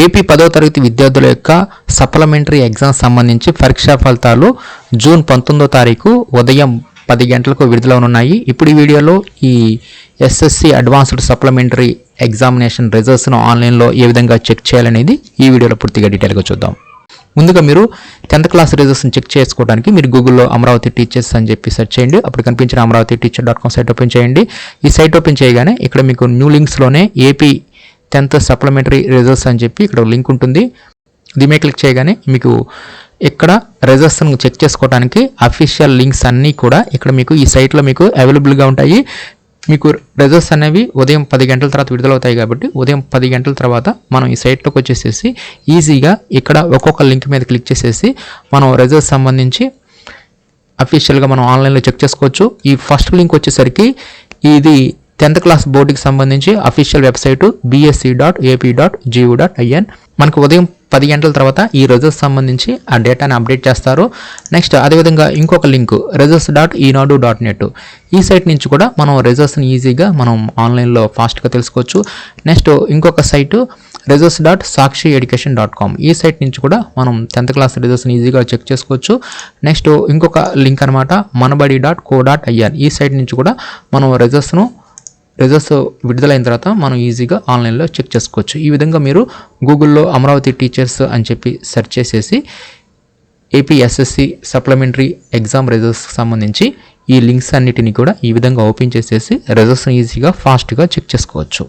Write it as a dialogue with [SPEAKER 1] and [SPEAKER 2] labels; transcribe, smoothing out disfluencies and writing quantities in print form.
[SPEAKER 1] AP 10వ తరగతి విద్యార్థుల యొక్క సప్లిమెంటరీ ఎగ్జామ్ సంబంధించి పరీక్షా ఫలితాలు జూన్ 19వ తారీఖు ఉదయం 10 గంటలకు విడుదలవునున్నాయి. ఇప్పుడు ఈ వీడియోలో ఈ ఎస్ఎస్సి అడ్వాన్స్డ్ సప్లిమెంటరీ ఎగ్జామినేషన్ రిజల్ట్స్ను ఆన్లైన్లో ఏ విధంగా చెక్ చేయాలనేది ఈ వీడియోలో పూర్తిగా డీటెయిల్గా చూద్దాం. ముందుగా మీరు 10th క్లాస్ రిజల్ట్స్ని చెక్ చేసుకోవడానికి మీరు గూగుల్లో అమరావతి టీచర్స్ అని చెప్పి సెర్చ్ చేయండి. అప్పుడు కనిపించిన amaravathi-teacher.com సైట్ ఓపెన్ చేయండి. ఈ సైట్ ఓపెన్ చేయగానే ఇక్కడ మీకు న్యూ లింక్స్లోనే ఏపీ 10th సప్లిమెంటరీ రిజల్ట్స్ అని చెప్పి ఇక్కడ లింక్ ఉంటుంది. దీని మీద క్లిక్ చేయగానే మీకు ఇక్కడ రిజల్ట్స్ను చెక్ చేసుకోవడానికి అఫీషియల్ లింక్స్ అన్నీ కూడా ఇక్కడ మీకు ఈ సైట్లో మీకు అవైలబుల్గా ఉంటాయి. మీకు రిజల్ట్స్ అనేవి ఉదయం 10 గంటల తర్వాత విడుదలవుతాయి కాబట్టి ఉదయం 10 గంటల తర్వాత మనం ఈ సైట్లోకి వచ్చేసేసి ఈజీగా ఇక్కడ ఒక్కొక్క లింక్ మీద క్లిక్ చేసేసి మనం రిజల్ట్స్ సంబంధించి అఫీషియల్గా మనం ఆన్లైన్లో చెక్ చేసుకోవచ్చు. ఈ ఫస్ట్ లింక్ వచ్చేసరికి ఇది 10th క్లాస్ బోర్డుకి సంబంధించి అఫీషియల్ వెబ్సైటు bsc.ap.gu.in. మనకు ఉదయం 10 గంటల తర్వాత ఈ రిజల్ట్స్ సంబంధించి ఆ డేటాని అప్డేట్ చేస్తారు. నెక్స్ట్ అదేవిధంగా ఇంకొక లింక్ results.enadu.net. ఈ సైట్ నుంచి కూడా మనం రిజల్ట్స్ని ఈజీగా మనం ఆన్లైన్లో ఫాస్ట్గా తెలుసుకోవచ్చు. నెక్స్ట్ ఇంకొక సైటు results.sakshieducation.com. ఈ సైట్ నుంచి కూడా మనం 10th క్లాస్ రిజల్ట్స్ని ఈజీగా చెక్ చేసుకోవచ్చు. నెక్స్ట్ ఇంకొక లింక్ అనమాట manabadi.co.in. ఈ సైట్ నుంచి కూడా మనం రిజల్ట్స్ విడుదలైన తర్వాత మనం ఈజీగా ఆన్లైన్లో చెక్ చేసుకోవచ్చు. ఈ విధంగా మీరు గూగుల్లో అమరావతి టీచర్స్ అని చెప్పి సెర్చ్ చేసేసి ఏపీ ఎస్ఎస్సి సప్లిమెంటరీ ఎగ్జామ్ రిజల్ట్స్కి సంబంధించి ఈ లింక్స్ అన్నిటిని కూడా ఈ విధంగా ఓపెన్ చేసేసి రిజల్ట్స్ని ఈజీగా ఫాస్ట్గా చెక్ చేసుకోవచ్చు.